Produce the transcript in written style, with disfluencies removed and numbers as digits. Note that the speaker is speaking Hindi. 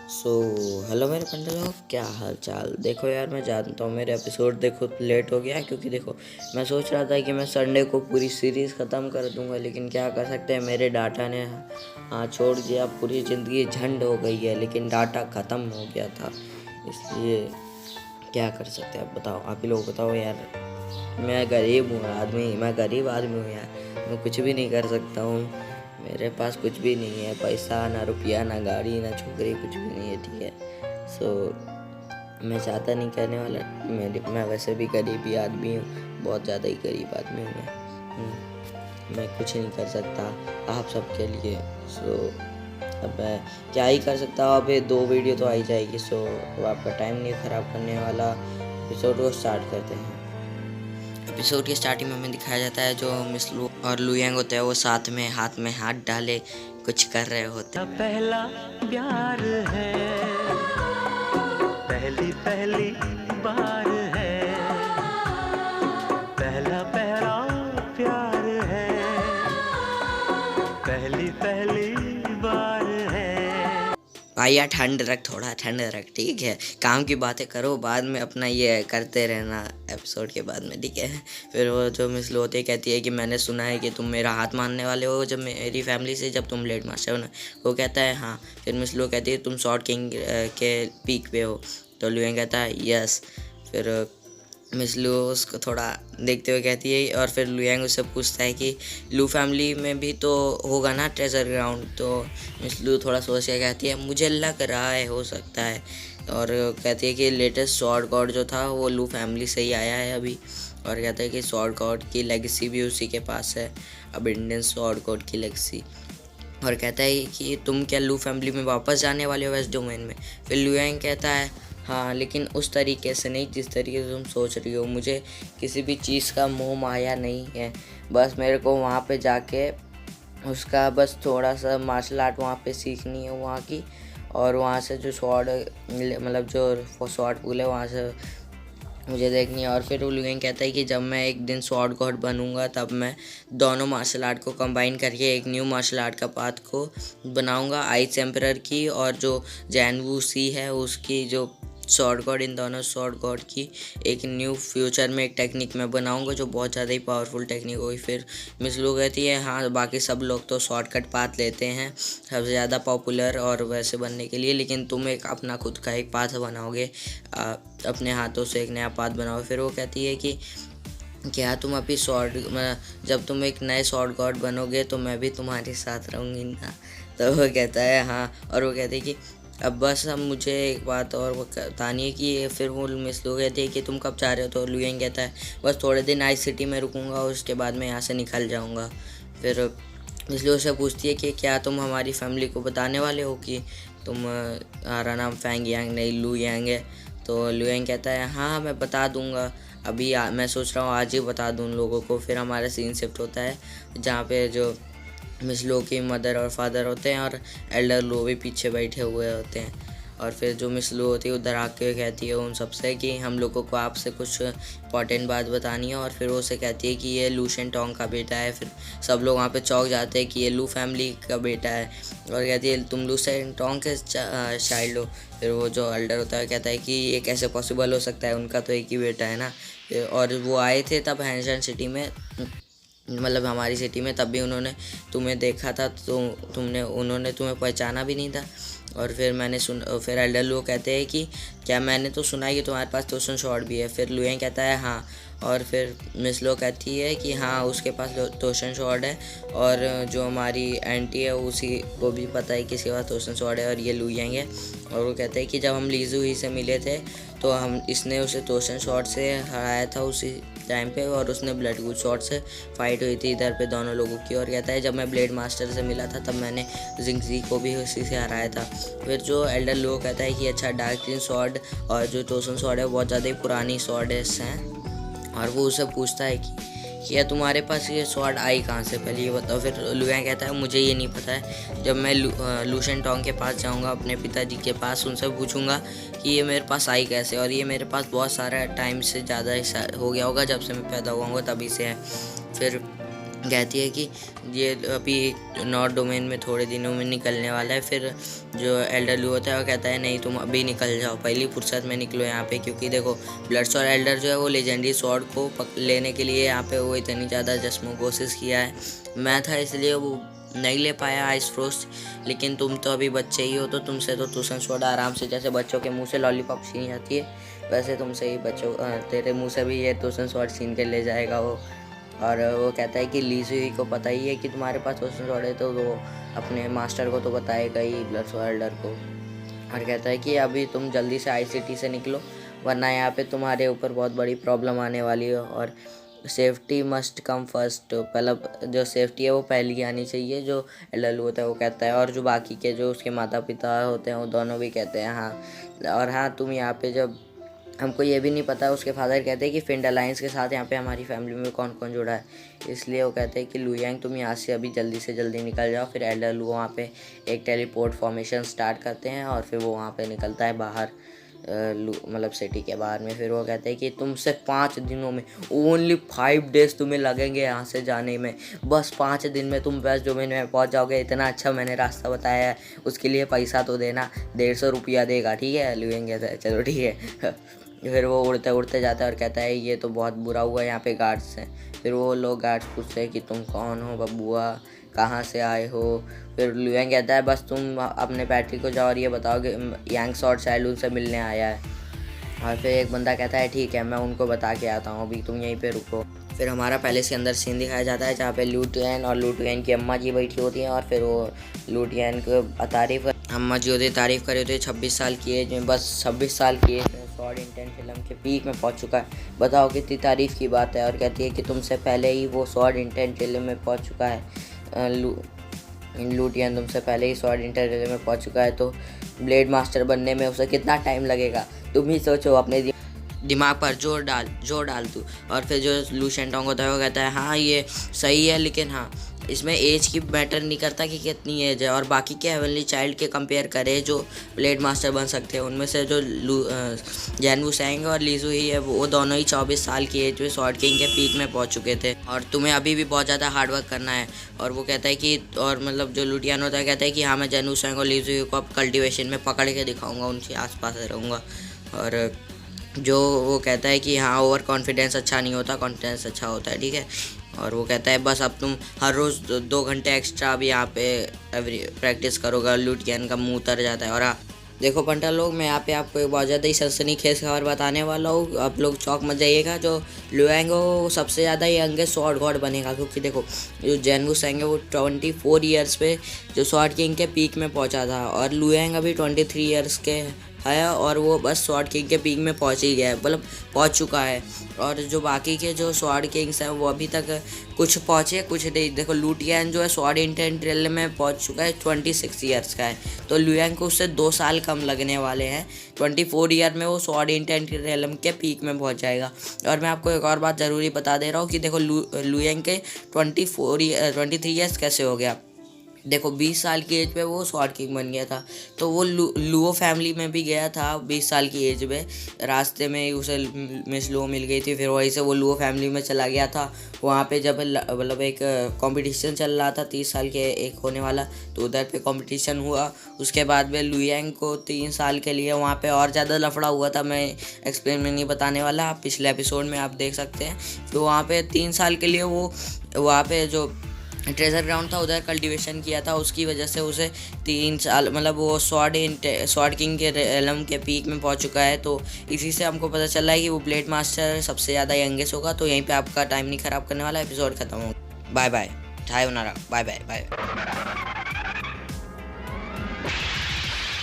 सो हेलो मेरे पंडलों, क्या हाल चाल। देखो यार, मैं जानता हूँ मेरे एपिसोड देखो लेट हो गया, क्योंकि देखो मैं सोच रहा था कि मैं संडे को पूरी सीरीज़ ख़त्म कर दूंगा, लेकिन क्या कर सकते हैं, मेरे डाटा ने हाँ छोड़ दिया। पूरी ज़िंदगी झंड हो गई है, लेकिन डाटा ख़त्म हो गया था, इसलिए क्या कर सकते हैं। आप बताओ, आप ही लोग बताओ यार। मैं गरीब हूँ आदमी, मैं गरीब आदमी हूँ यार, मैं कुछ भी नहीं कर सकता हूँ। मेरे पास कुछ भी नहीं है, पैसा ना रुपया ना गाड़ी ना छोकरी, कुछ भी नहीं है, ठीक है। सो मैं ज़्यादा नहीं कहने वाला। मैं वैसे भी गरीब ही आदमी हूँ, बहुत ज़्यादा ही गरीब आदमी हूँ मैं। मैं कुछ नहीं कर सकता आप सबके लिए। सो अब मैं क्या ही कर सकता हूँ। अब ये 2 वीडियो तो आ ही जाएगी, सो अब आपका टाइम नहीं ख़राब करने वाला। एपिसोड को स्टार्ट करते हैं। एपिसोड के स्टार्टिंग में हमें दिखाया जाता है जो मिस लू और लुयांग होते हैं, वो साथ में हाथ डाले कुछ कर रहे होते हैं। पहला प्यार है, पहली पहली बार है, पहला पहला प्यार है, पहली पहली बार है। भाई यार ठंड रख, थोड़ा ठंड रख, ठीक है। काम की बातें करो, बाद में अपना ये करते रहना एपिसोड के बाद में, ठीक है। फिर वो जो मिस लू होती है कहती है कि मैंने सुना है कि तुम मेरा हाथ मारने वाले हो जब मेरी फैमिली से, जब तुम ब्लेड मास्टर हो ना। वो कहता है हाँ। फिर मिस लू कहती है तुम शॉर्ट किंग के पीक पे हो, तो लुयांग कहता है यस। फिर मिस लू उसको थोड़ा देखते हुए कहती है, और फिर लुयांग उससे पूछता है कि लू फैमिली में भी तो होगा ना ट्रेजर ग्राउंड। तो मिस लू थोड़ा सोच के कहती है मुझे लग रहा है हो सकता है, और कहती है कि लेटेस्ट स्वॉर्ड गॉड जो था वो लू फैमिली से ही आया है अभी। और कहता है कि स्वॉर्ड गॉड की लेगेसी भी उसी के पास है, अब इंडियन स्वॉर्ड गॉड की लेगेसी। और कहता है कि तुम क्या लू फैमिली में वापस जाने वाले हो वेस्ट डोमेन में। फिर लुयांग कहता है हाँ, लेकिन उस तरीके से नहीं जिस तरीके से तुम सोच रही हो। मुझे किसी भी चीज़ का मोह माया नहीं है, बस मेरे को वहाँ पे जाके उसका बस थोड़ा सा मार्शल आर्ट वहाँ पे सीखनी है वहाँ की, और वहाँ से जो स्वॉर्ड मतलब जो स्वॉर्ड पूल है वहाँ से मुझे देखनी है। और फिर वो लुयांग कहता है कि जब मैं एक दिन स्वॉर्ड गॉड बनूंगा तब मैं दोनों मार्शल आर्ट को कंबाइन करके एक न्यू मार्शल आर्ट का पाथ को बनाऊंगा, आइस एम्परर की और जो जैन वू सी है उसकी, जो स्वॉर्ड गॉड, इन दोनों स्वॉर्ड गॉड की एक न्यू फ्यूचर में एक टेक्निक मैं बनाऊंगा जो बहुत ज़्यादा ही पावरफुल टेक्निक होगी। फिर मिस लू कहती है हाँ, बाकी सब लोग तो शॉर्टकट पाथ लेते हैं सबसे ज़्यादा पॉपुलर और वैसे बनने के लिए, लेकिन तुम एक अपना खुद का एक पाथ बनाओगे, अपने हाथों से एक नया पाथ बनाओ। फिर वो कहती है कि क्या तुम अभी जब तुम एक नए स्वॉर्ड गॉड बनोगे तो मैं भी तुम्हारे साथ रहूँगी ना। तो वो कहता है हाँ, और वो कहती है कि अब बस अब मुझे एक बात और बतानी है कि फिर वो मिस लू कहती है कि तुम कब जा रहे हो। तो लुयांग कहता है बस थोड़े दिन आइस सिटी में रुकूंगा, उसके बाद मैं यहाँ से निकल जाऊँगा। फिर मिस लू से पूछती है कि क्या तुम हमारी फैमिली को बताने वाले हो कि तुम्हारा नाम फैंग यांग नहीं लू यांग है। तो लुयांग कहता है हाँ मैं बता दूंगा, अभी मैं सोच रहा हूँ आज ही बता दूँ उन लोगों को। फिर हमारा सीन शिफ्ट होता है जहाँ पे जो मिस लो की मदर और फादर होते हैं और एल्डर लो भी पीछे बैठे हुए होते हैं। और फिर जो मिस लो होती है उधर आके कहती है उन सबसे कि हम लोगों को आपसे कुछ इंपॉर्टेंट बात बतानी है। और फिर वो उसे कहती है कि ये लू शेंटोंग का बेटा है। फिर सब लोग वहाँ पे चौंक जाते हैं कि ये लू फैमिली का बेटा है, और कहती है तुम लू शेंटोंग के चाइल्ड हो। फिर वो जो एल्डर होता है कहता है कि ये कैसे पॉसिबल हो सकता है, उनका तो एक ही बेटा है ना। और वो आए थे तब हैंशन सिटी में, मतलब हमारी सिटी में, तब भी उन्होंने तुम्हें देखा था, तो उन्होंने तुम्हें पहचाना भी नहीं था। और फिर एल्डर लू कहते हैं कि क्या मैंने तो सुना है कि तुम्हारे पास टोशन शॉट भी है। फिर लुयांग कहता है हाँ, और फिर मिस लो कहती है कि हाँ उसके पास टोशन शॉट है, और जो हमारी आंटी है उसी को भी पता है कि इसके पास टोशन शॉट है और ये लुयांग है। और वो कहते हैं कि जब हम लीजू ही से मिले थे तो इसने उसे टोशन शॉट से हराया था उसी टाइम पे, और उसने ब्लड गुड शॉट से फाइट हुई थी इधर पे दोनों लोगों की। और कहता है जब मैं ब्लेड मास्टर से मिला था तब मैंने जिंगजी को भी उसी से हराया था। फिर जो एल्डर लो कहता है कि अच्छा डार्क ग्रीन स्वॉर्ड और जो टोसन स्वॉर्ड है बहुत ज़्यादा ही पुरानी स्वॉर्ड्स हैं। और वो उससे पूछता है कि यार तुम्हारे पास ये स्वॉर्ड आई कहाँ से, पहले ये बताओ। फिर लुयांग कहता है मुझे ये नहीं पता है, जब मैं लू शेंटोंग के पास जाऊँगा अपने पिताजी के पास, उनसे पूछूंगा कि ये मेरे पास आई कैसे, और ये मेरे पास बहुत सारा टाइम से ज़्यादा हो गया होगा, जब से मैं पैदा हुआ हूँ तभी से है। फिर कहती है कि ये अभी नॉर्थ डोमेन में थोड़े दिनों में निकलने वाला है। फिर जो एल्डर लू होता है वो कहता है नहीं, तुम अभी निकल जाओ, पहली फुर्सत में निकलो यहाँ पे, क्योंकि देखो ब्लड स्वॉर्ड एल्डर जो है वो लेजेंडरी स्वॉर्ड को लेने के लिए यहाँ पे वो इतनी ज़्यादा जस्मों कोशिश किया है। मैं था इसलिए वो नहीं ले पाया आइस फ्रोस्ट, लेकिन तुम तो अभी बच्चे ही हो, तो तुमसे तो टूसन स्वॉर्ड आराम से, जैसे बच्चों के मुंह से लॉलीपॉप छीन जाती है वैसे तुमसे ही तेरे मुंह से भी ये टूसन स्वॉर्ड छीन के ले जाएगा वो। और वो कहता है कि लीजुई को पता ही है कि तुम्हारे पास टूसन स्वॉर्ड है, तो वो अपने मास्टर को तो बताएगा ही, ब्लड स्वॉर्ड एल्डर को। और कहता है कि अभी तुम जल्दी से आईसीटी से निकलो, वरना यहाँ पे तुम्हारे ऊपर बहुत बड़ी प्रॉब्लम आने वाली है, और सेफ्टी मस्ट कम फर्स्ट, मतलब जो सेफ्टी है वो पहली आनी चाहिए, जो एल्डर होता है वो कहता है। और जो बाकी के जो उसके माता पिता होते हैं वो दोनों भी कहते हैं हाँ। और हाँ, तुम यहाँ पे जब, हमको ये भी नहीं पता, उसके फादर कहते हैं कि फिंड अलायंस के साथ यहाँ पे हमारी फैमिली में कौन कौन जुड़ा है, इसलिए वो कहते हैं कि लुयांग तुम यहाँ से अभी जल्दी से जल्दी निकल जाओ। फिर एल्डर लू वहाँ पे एक टेलीपोर्ट फॉर्मेशन स्टार्ट करते हैं, और फिर वो वहाँ पे निकलता है बाहर, मतलब सिटी के बाहर में। फिर वो कहते हैं कि तुमसे 5 दिनों में, ओनली 5 डेज तुम्हें लगेंगे यहाँ से जाने में, बस 5 दिन में तुम वेस्ट डोमेन में पहुँच जाओगे। इतना अच्छा मैंने रास्ता बताया है, उसके लिए पैसा तो देना, 150 रुपया देगा, ठीक है। लुयांग कहता है चलो ठीक है। फिर वो उड़ते उड़ते जाता है और कहता है ये तो बहुत बुरा हुआ, यहाँ पे गार्ड्स हैं। फिर वो लोग गार्ड्स पूछते हैं कि तुम कौन हो बबुआ, कहाँ से आए हो। फिर लुयांग कहता है बस तुम अपने पैट्री को जाओ और ये बताओ कि यांग स्वॉर्ड चाइल्ड उनसे मिलने आया है। और फिर एक बंदा कहता है ठीक है, मैं उनको बता के आता हूँ, अभी तुम यहीं पे रुको। फिर हमारा पैलेस के अंदर सीन दिखाया जाता है, जहाँ पे लू टियान और लू टियान की अम्मा जी बैठी होती हैं, और फिर वो लू टियान को अम्मा जी होती तारीफ़ करे होती है 26 साल की एज में, बस 26 साल की एज में स्वॉर्ड इंटेंट फिल्म के पीक में पहुंच चुका है, बताओ कितनी तारीफ़ की बात है। और कहती है कि तुमसे पहले ही वो स्वॉर्ड इंटेंट फिल्म में पहुंच चुका है, लू टियान तुमसे पहले ही स्वॉर्ड इंटेंट फिल्म में पहुंच चुका है, तो ब्लेड मास्टर बनने में उसे कितना टाइम लगेगा, तुम ही सोचो, अपने दिमाग पर जोर डाल तू। और फिर जो लू शेंटोंग होता है वो कहता है हाँ ये सही है, लेकिन हाँ इसमें एज की मैटर नहीं करता कि कितनी एज है। और बाकी के हेवनली चाइल्ड के कंपेयर करें जो ब्लेड मास्टर बन सकते हैं, उनमें से जो जैन वुसेंग और लीजू ही है, वो दोनों ही 24 साल की एज में स्वॉर्ड किंग के पीक में पहुंच चुके थे, और तुम्हें अभी भी बहुत ज़्यादा हार्डवर्क करना है। और वो कहता है कि, और मतलब जो लू टियान होता है कहता है कि हाँ मैं जैन वुसेंग और लीजू को अब कल्टिवेशन में पकड़ के दिखाऊँगा, उनके आसपास रहूँगा। और जो वो कहता है कि हाँ ओवर कॉन्फिडेंस अच्छा नहीं होता, कॉन्फिडेंस अच्छा होता है, ठीक है। और वो कहता है बस अब तुम हर रोज़ 2 घंटे एक्स्ट्रा अब यहाँ पे प्रैक्टिस करोगे, लू टियान का मुँह उतर जाता है। और हाँ देखो पंटा लोग, मैं यहाँ पे आपको एक बहुत ज़्यादा ही सनसनीखेज खबर बताने वाला हूँ, आप लोग चौक मच जाइएगा। जो लुयांग हो वो सबसे ज़्यादा यंगेस्ट स्वॉर्ड गॉड बनेगा, क्योंकि देखो जो जैन वुसेंग है वो 24 ईयर्स पे जो स्वॉर्ड किंग के पीक में पहुँचा था, और लुयांग अभी 23 ईयर्स के है, और वो बस स्वॉर्ड किंग के पीक में पहुंच ही गया है, मतलब पहुंच चुका है। और जो बाकी के जो स्वॉर्ड किंग्स हैं वो अभी तक कुछ पहुंचे कुछ नहीं। देखो लू टियान जो है स्वॉर्ड इंटेंट रियल में पहुंच चुका है, 26 ईयर्स का है, तो लुयांग को उससे 2 साल कम लगने वाले हैं। 24 ईयर में वो स्वॉर्ड इंटेंट रियल के पीक में पहुंच जाएगा। और मैं आपको एक और बात ज़रूरी बता दे रहा हूँ कि देखो लुयांग के 23 ईयर्स कैसे हो गया। देखो 20 साल की एज पे वो स्वॉर्ड किंग बन गया था, तो वो लुओ फैमिली में भी गया था 20 साल की एज में, रास्ते में ही उसे मिस लुओ मिल गई थी, फिर वहीं से वो लुओ फैमिली में चला गया था। वहाँ पे जब मतलब एक कंपटीशन चल रहा था 30 साल के एक होने वाला, तो उधर पे कंपटीशन हुआ। उसके बाद में लुयांग को 3 साल के लिए वहाँ पे और ज़्यादा लफड़ा हुआ था, मैं एक्सप्लेन में नहीं बताने वाला, आप पिछले एपिसोड में आप देख सकते हैं। तो वहाँ पे 3 साल के लिए वो वहाँ पे जो ट्रेजर ग्राउंड था उधर कल्टीवेशन किया था, उसकी वजह से उसे 3 साल, मतलब वो स्वॉर्ड किंग के रेलम के पीक में पहुंच चुका है। तो इसी से हमको पता चला है कि वो ब्लेड मास्टर सबसे ज़्यादा यंगेस्ट होगा। तो यहीं पे आपका टाइम नहीं ख़राब करने वाला, एपिसोड खत्म हो। Bye bye, bye bye.